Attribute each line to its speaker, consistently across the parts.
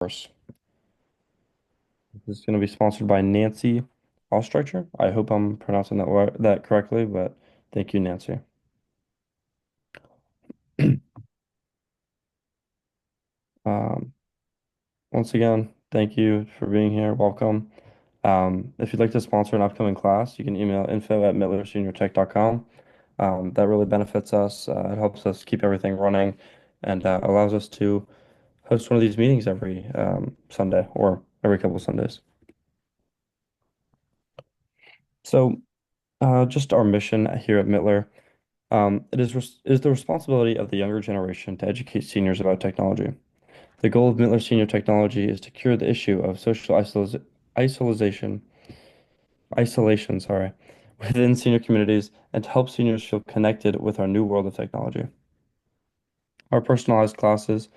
Speaker 1: Workforce. This is going to be sponsored by Nancy Ostreicher. I hope I'm pronouncing that correctly, but thank you, Nancy. Um, Once again, thank you for being here. Welcome. If you'd like to sponsor an upcoming class, you can email info@mittlerseniortech.com. That really benefits us. It helps us keep everything running and allows us to host one of these meetings every Sunday or every couple of Sundays. So, just our mission here at Mittler. It is the responsibility of the younger generation to educate seniors about technology. The goal of Mittler Senior Technology is to cure the issue of social isolation, isolation, within senior communities and to help seniors feel connected with our new world of technology. Our personalized classes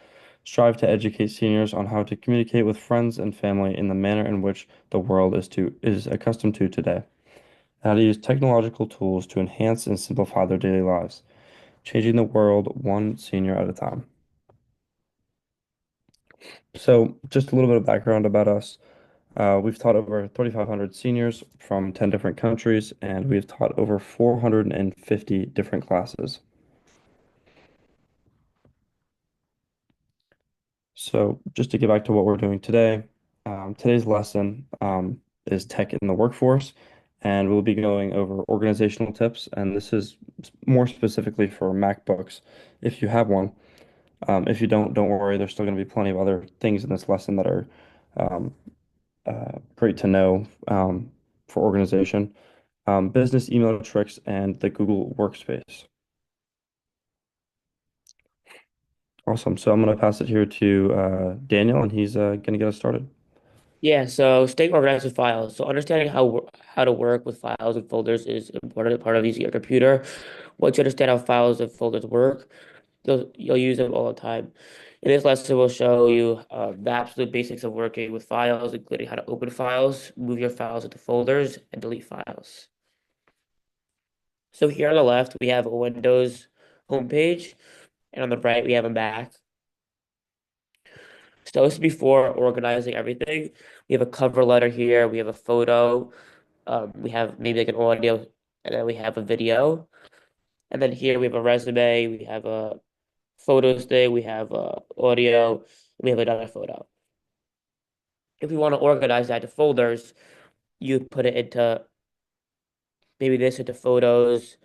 Speaker 1: strive to educate seniors on how to communicate with friends and family in the manner in which the world is accustomed to today, and how to use technological tools to enhance and simplify their daily lives, changing the world one senior at a time. So, just a little bit of background about us. We've taught over 3,500 seniors from 10 different countries, and we've taught over 450 different classes. So, just to get back to what we're doing today, today's lesson is tech in the workforce, and we'll be going over organizational tips. And this is more specifically for MacBooks if you have one. If you don't worry, there's still going to be plenty of other things in this lesson that are um, great to know for organization. Business email tricks and the Google Workspace. Awesome. So I'm going to pass it here to Daniel, and he's going to get us started.
Speaker 2: Yeah, so staying organized with files. So understanding how to work with files and folders is an important part of using your computer. Once you understand how files and folders work, you'll use them all the time. In this lesson, we'll show you the absolute basics of working with files, including how to open files, move your files into folders, and delete files. So here on the left, we have a Windows homepage, and on the right, we have a Mac. So this is before organizing everything. We have a cover letter here. We have a photo. We have maybe like an audio, and then we have a video. And then here we have a resume. We have a photos thing. We have audio. And we have another photo. If we want to organize that to folders, you put it into maybe this into photos.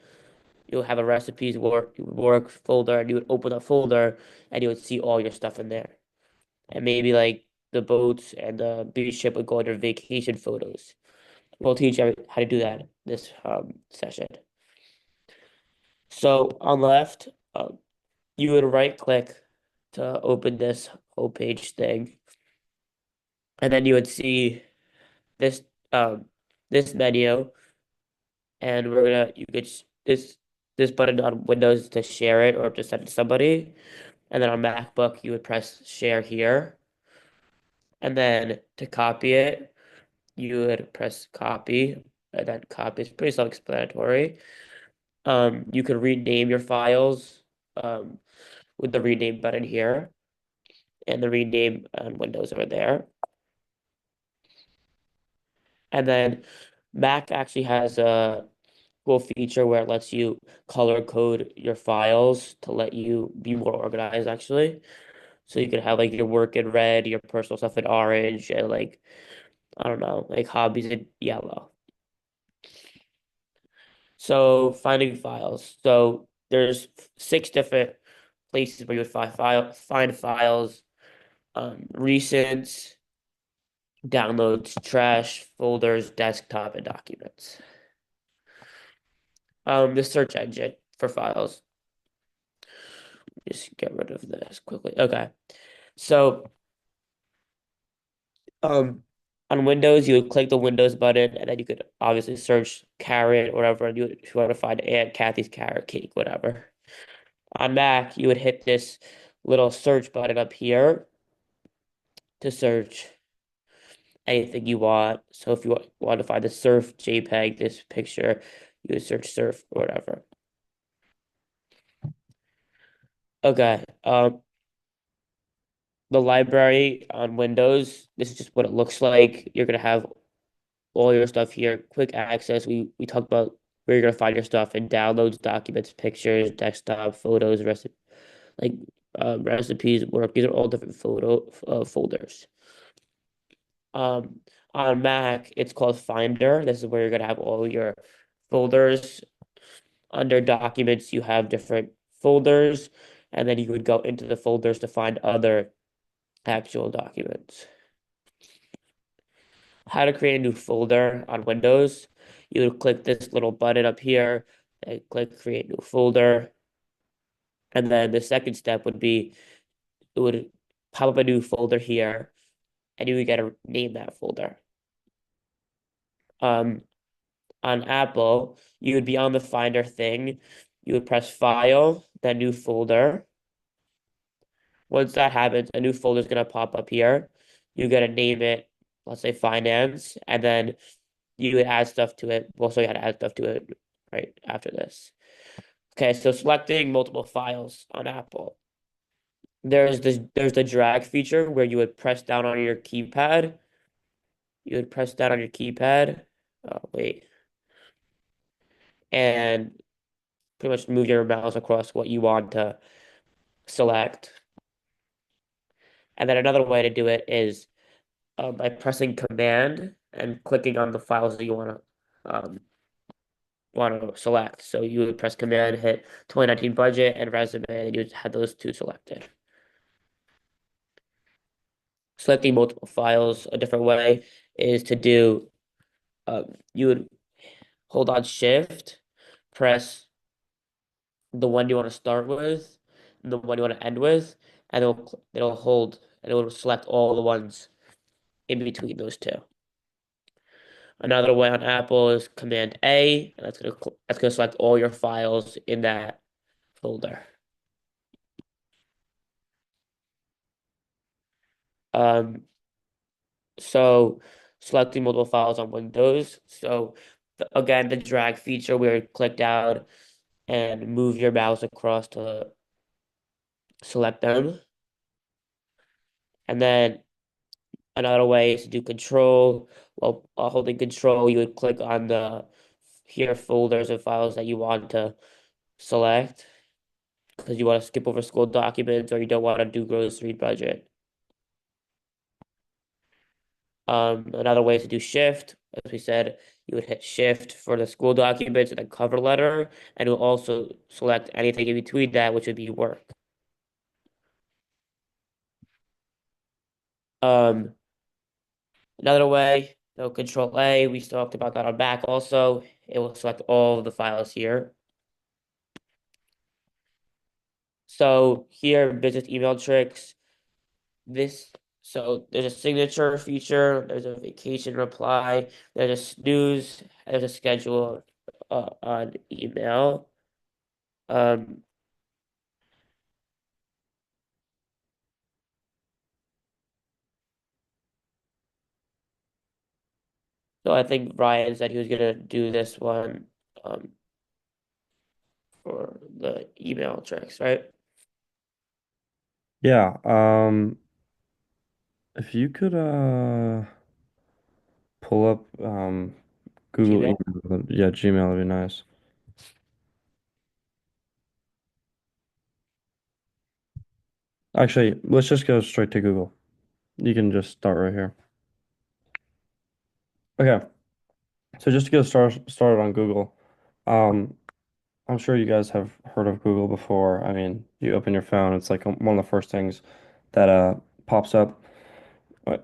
Speaker 2: You'll have a recipes work folder, and you would open a folder, and you would see all your stuff in there. And maybe like the boats and the beach ship would go under vacation photos. We'll teach you how to do that this session. So on the left, you would right click to open this whole page thing, and then you would see this um this menu, and you could this button on Windows to share it or to send it to somebody, and then on MacBook you would press share here, and then to copy it you would press copy, and then copy is pretty self-explanatory. You could rename your files um with the rename button here and the rename on Windows over there. And then Mac actually has a cool feature where it lets you color code your files to let you be more organized actually. So you could have like your work in red, your personal stuff in orange, and like I don't know, like hobbies in yellow. So finding files. So there's six different places where you would find files, recent, downloads, trash, folders, desktop, and documents. The search engine for files. Just get rid of this quickly. Okay. So, um, on Windows, you would click the Windows button, and then you could obviously search carrot or whatever, and if you want to find Aunt Kathy's carrot cake, whatever. On Mac, you would hit this little search button up here to search anything you want. So if you want to find the surf JPEG, this picture, you would search surf or whatever. Okay. the library on Windows, this is just what it looks like. You're gonna have all your stuff here, quick access. We talked about where you're gonna find your stuff and downloads, documents, pictures, desktop, photos, like recipes, work. These are all different photo folders. Um, on Mac, it's called Finder. This is where you're gonna have all your folders. Under documents, you have different folders, and then you would go into the folders to find other actual documents. How to create a new folder on Windows. You would click this little button up here and click create new folder. And then the second step would be it would pop up a new folder here and you would get to name that folder. Um, on Apple, you would be on the Finder thing. You would press File, then New Folder. Once that happens, a new folder is going to pop up here. You got to name it, let's say Finance, and then you would add stuff to it. We'll show you how to add stuff to it right after this. Okay, so selecting multiple files on Apple. There's the drag feature where you would press down on your keypad. You would press down on your keypad. Oh, wait. And pretty much move your mouse across what you want to select. And then another way to do it is by pressing Command and clicking on the files that you want to select. So you would press Command, hit 2019 budget and resume, and you would have those two selected. Selecting multiple files a different way is to do you would hold on Shift, press the one you want to start with, and the one you want to end with, and it'll hold and it will select all the ones in between those two. Another way on Apple is Command A, and that's gonna select all your files in that folder. Um, so selecting multiple files on Windows. So again, the drag feature where you click down and move your mouse across to select them. And then another way is to do control. While holding control, you would click on the here folders and files that you want to select because you want to skip over school documents or you don't want to do grocery budget. Another way is to do shift. As we said, you would hit shift for the school documents and then cover letter, and you'll also select anything in between that, which would be work. Um, Another way, so Control A, we talked about that on back also. It will select all of the files here. So here, business email tricks. This so there's a signature feature, there's a vacation reply, there's a snooze, there's a schedule on email. Um, so I think Ryan said he was gonna do this one um for the email tricks, right?
Speaker 1: Yeah, if you could pull up Google
Speaker 2: Gmail.
Speaker 1: email, yeah, Gmail would be nice. Actually, let's just go straight to Google. You can just start right here. Okay, so just to get started on Google, um, I'm sure you guys have heard of Google before. I mean, you open your phone, it's like one of the first things that pops up,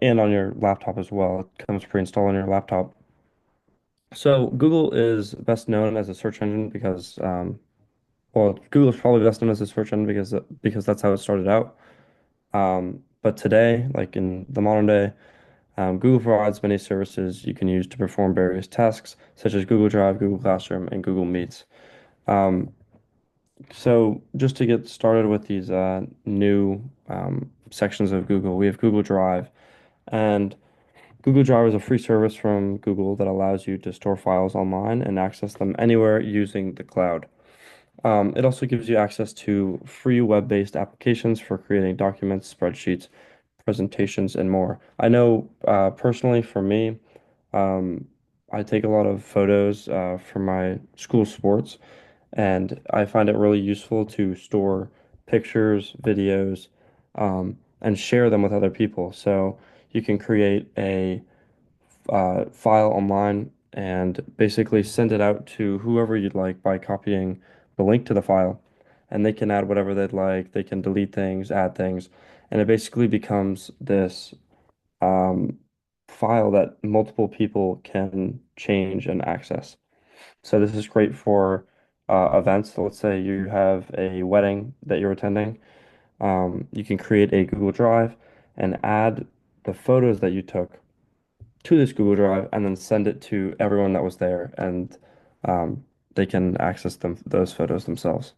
Speaker 1: and on your laptop as well. It comes pre-installed on your laptop. So Google is best known as a search engine because, well, Google is probably best known as a search engine because that's how it started out. But today, like in the modern day, Google provides many services you can use to perform various tasks, such as Google Drive, Google Classroom, and Google Meets. Um, so just to get started with these new sections of Google, we have Google Drive, and Google Drive is a free service from Google that allows you to store files online and access them anywhere using the cloud. It also gives you access to free web-based applications for creating documents, spreadsheets, presentations, and more. I know personally for me, um, I take a lot of photos for my school sports, and I find it really useful to store pictures, videos, and share them with other people. So you can create a file online and basically send it out to whoever you'd like by copying the link to the file. And they can add whatever they'd like. They can delete things, add things, and it basically becomes this um, file that multiple people can change and access. So this is great for events. So let's say you have a wedding that you're attending. You can create a Google Drive and add the photos that you took to this Google Drive and then send it to everyone that was there, and um, they can access those photos themselves.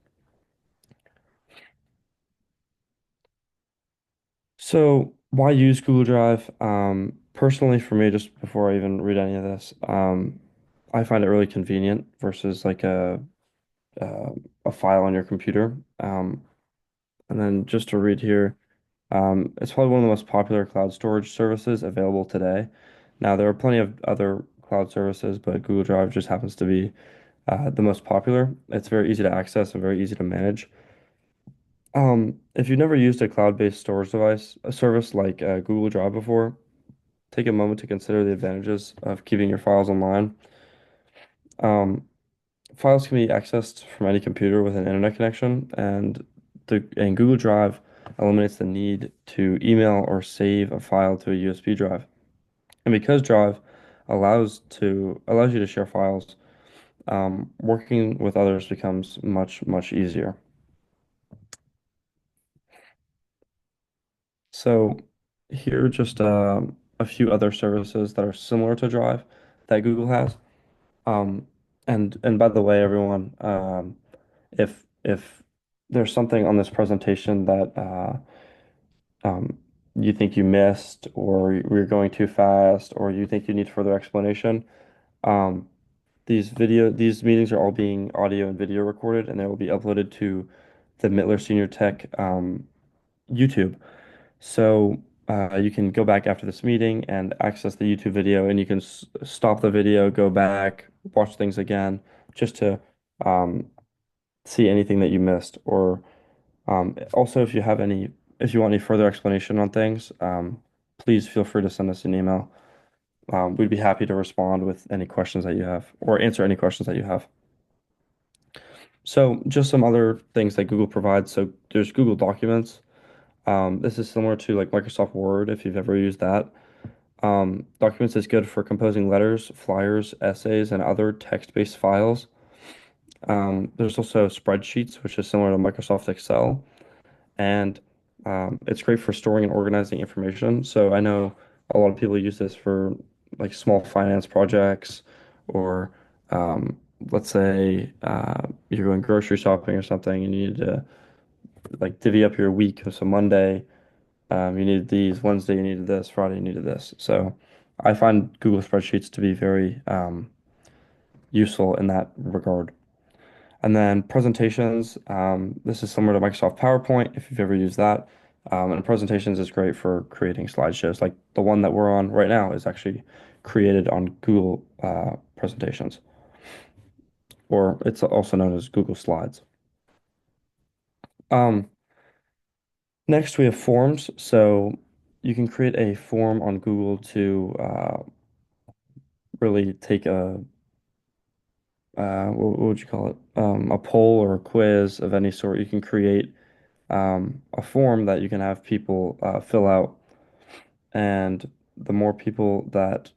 Speaker 1: So why use Google Drive? Personally, for me, just before I even read any of this, I find it really convenient versus like uh, a file on your computer. And then just to read here, it's probably one of the most popular cloud storage services available today. Now, there are plenty of other cloud services, but Google Drive just happens to be the most popular. It's very easy to access and very easy to manage. If you've never used a cloud-based storage device, a service like Google Drive before, take a moment to consider the advantages of keeping your files online. Um, Files can be accessed from any computer with an internet connection, and Google Drive eliminates the need to email or save a file to a USB drive. And because Drive allows you to share files, working with others becomes much easier. So here are just a few other services that are similar to Drive that Google has. Um, and by the way, everyone, if there's something on this presentation that um, you think you missed, or we're going too fast, or you think you need further explanation, um, these meetings are all being audio and video recorded, and they will be uploaded to the Mittler Senior Tech YouTube. So you can go back after this meeting and access the YouTube video, and you can stop the video, go back, watch things again, just to um, see anything that you missed. Or also, if you want any further explanation on things, please feel free to send us an email. We'd be happy to respond with any questions that you have or answer any questions that you have. So just some other things that Google provides. So there's Google Documents. This is similar to like Microsoft Word if you've ever used that. Documents is good for composing letters, flyers, essays, and other text-based files. There's also spreadsheets, which is similar to Microsoft Excel, and it's great for storing and organizing information. So I know a lot of people use this for like small finance projects, or let's say you're going grocery shopping or something, and you need to like divvy up your week. So Monday, you needed these. Wednesday, you needed this. Friday, you needed this. So I find Google Spreadsheets to be very useful in that regard. And then presentations. This is similar to Microsoft PowerPoint if you've ever used that. And presentations is great for creating slideshows. Like the one that we're on right now is actually created on Google presentations, or it's also known as Google Slides. Um, Next, we have forms. So you can create a form on Google to really take what would you call it? A poll or a quiz of any sort. You can create a form that you can have people fill out, and the more people that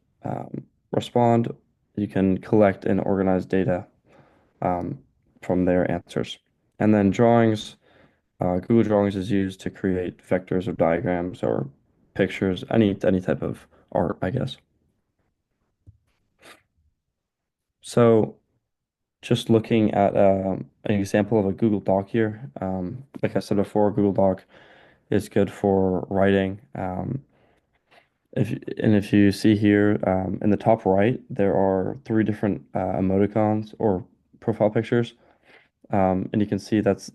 Speaker 1: respond, you can collect and organize data um, from their answers. And then drawings. Google Drawings is used to create vectors of diagrams or pictures, any type of art, I guess. So just looking at an example of a Google Doc here. Like I said before, Google Doc is good for writing. If you see here in the top right, there are three different emoticons or profile pictures, and you can see that's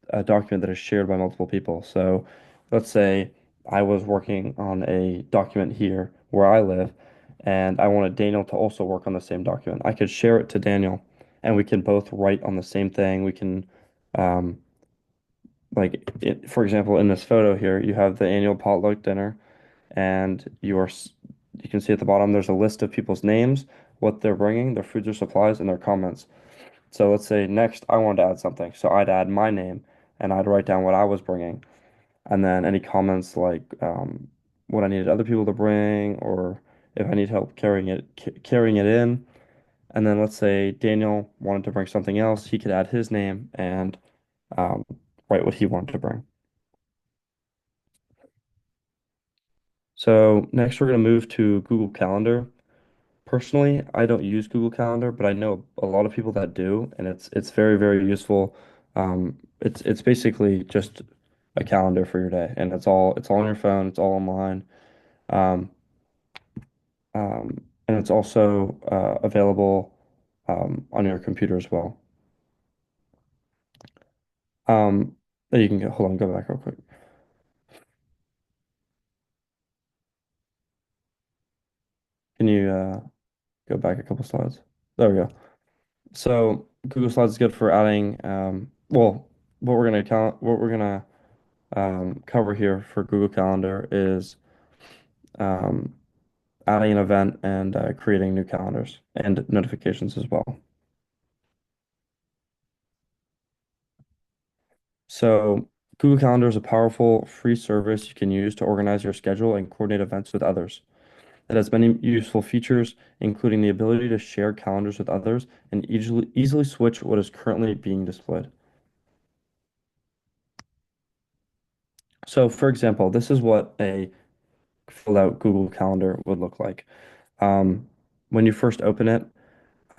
Speaker 1: a document that is shared by multiple people. So let's say I was working on a document here where I live, and I wanted Daniel to also work on the same document. I could share it to Daniel, and we can both write on the same thing. We can, um, for example, in this photo here, you have the annual potluck dinner, and you can see at the bottom there's a list of people's names, what they're bringing, their foods or supplies, and their comments. So let's say next I wanted to add something. So I'd add my name and I'd write down what I was bringing. And then any comments like what I needed other people to bring or if I need help carrying it in. And then let's say Daniel wanted to bring something else, he could add his name and um, write what he wanted to bring. So next we're going to move to Google Calendar. Personally, I don't use Google Calendar, but I know a lot of people that do, and it's very, very useful. It's basically just a calendar for your day, and it's all on your phone, it's all online, um, and it's also available on your computer as well. Um, you can hold on, go back real quick. Can you go back a couple slides? There we go. So Google Slides is good for adding. Well, what we're gonna cover here for Google Calendar is um, adding an event and creating new calendars and notifications as well. So, Google Calendar is a powerful free service you can use to organize your schedule and coordinate events with others. It has many useful features, including the ability to share calendars with others and easily switch what is currently being displayed. So, for example, this is what a filled out Google Calendar would look like. Um, when you first open it,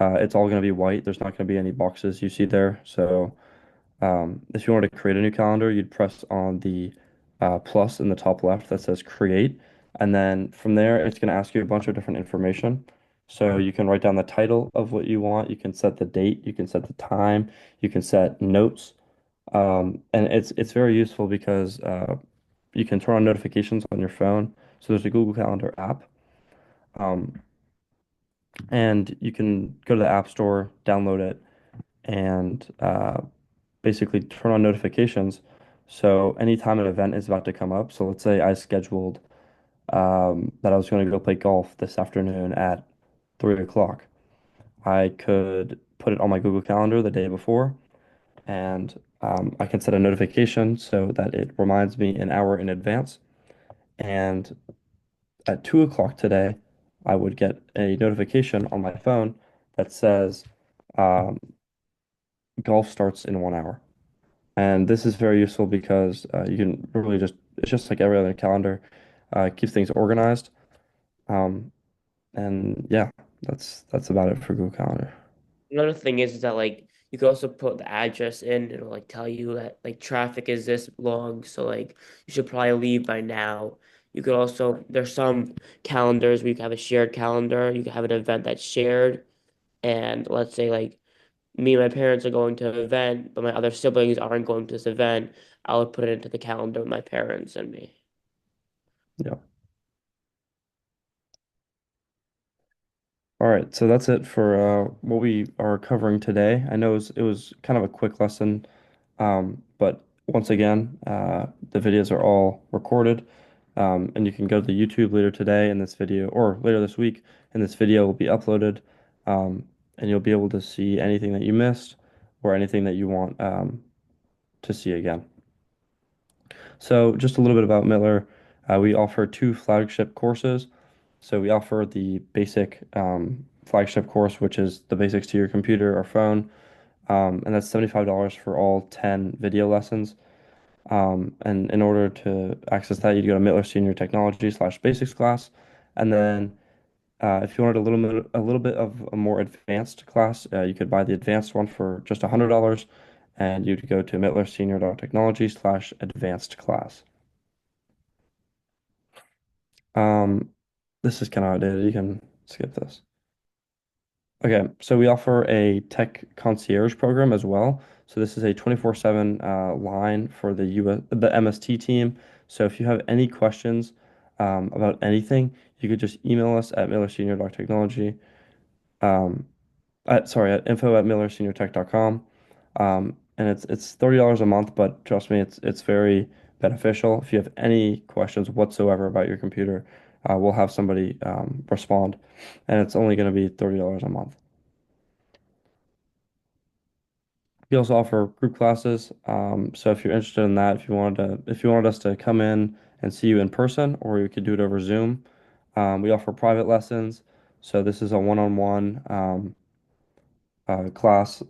Speaker 1: it's all going to be white. There's not going to be any boxes you see there. So if you wanted to create a new calendar, you'd press on the plus in the top left that says create. And then from there, it's going to ask you a bunch of different information. So you can write down the title of what you want. You can set the date. You can set the time. You can set notes. And it's very useful because you can turn on notifications on your phone. So there's a Google Calendar app. Um, and you can go to the App Store, download it, and basically turn on notifications. So anytime an event is about to come up, so let's say I scheduled that I was going to go play golf this afternoon at 3 o'clock. I could put it on my Google Calendar the day before, and I can set a notification so that it reminds me an hour in advance. And at 2 o'clock today, I would get a notification on my phone that says um, golf starts in 1 hour. And this is very useful because you can really it's just like every other calendar, keeps things organized. Um, and yeah, that's about it for Google Calendar.
Speaker 2: Another thing is that like you can also put the address in. It'll like tell you that like traffic is this long, so like you should probably leave by now. You could also there's some calendars where you can have a shared calendar. You can have an event that's shared, and let's say like me and my parents are going to an event, but my other siblings aren't going to this event. I would put it into the calendar with my parents and me.
Speaker 1: Yeah. All right, so that's it for what we are covering today. I know it was kind of a quick lesson, but once again, the videos are all recorded, and you can go to the YouTube later today in this video, or later this week, and this video will be uploaded, and you'll be able to see anything that you missed or anything that you want to see again. So just a little bit about Miller. We offer two flagship courses. So we offer the basic flagship course, which is the basics to your computer or phone, and that's $75 for all 10 video lessons. And in order to access that, you'd go to Miller Senior Technology / Basics class, and then if you wanted a little bit of a more advanced class, you could buy the advanced one for just $100, and you'd go to Miller Senior Technology / Advanced class. Um, this is kind of outdated. You can skip this. Okay, so we offer a tech concierge program as well. So this is a 24/7 line for the MST team. So if you have any questions about anything, you could just email us at millersenior.technology. Um, at info@millerseniortech.com. And it's $30 a month, but trust me, it's very beneficial. If you have any questions whatsoever about your computer, we'll have somebody respond, and it's only going to be $30 a month. We also offer group classes. So if you're interested in that, if you wanted us to come in and see you in person, or you could do it over Zoom, we offer private lessons. So this is a one-on-one class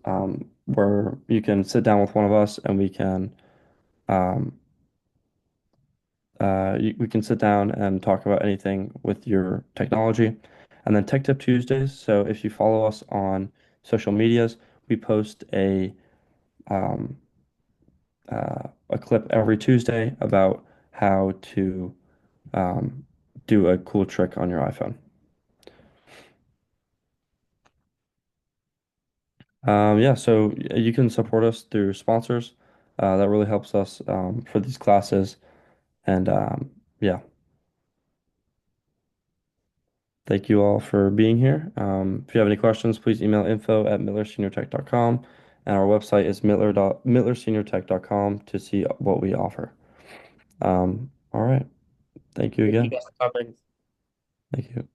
Speaker 1: where you can sit down with one of us and um, we can sit down and talk about anything with your technology. And then Tech Tip Tuesdays. So if you follow us on social medias, we post um, a clip every Tuesday about how to um, do a cool trick on your iPhone. Yeah, so you can support us through sponsors. That really helps us for these classes. And yeah, thank you all for being here. If you have any questions, please email info@millerseniortech.com. And our website is millerseniortech.com to see what we offer. All right. Thank you
Speaker 2: Thank you
Speaker 1: again.
Speaker 2: guys for coming.
Speaker 1: Thank you.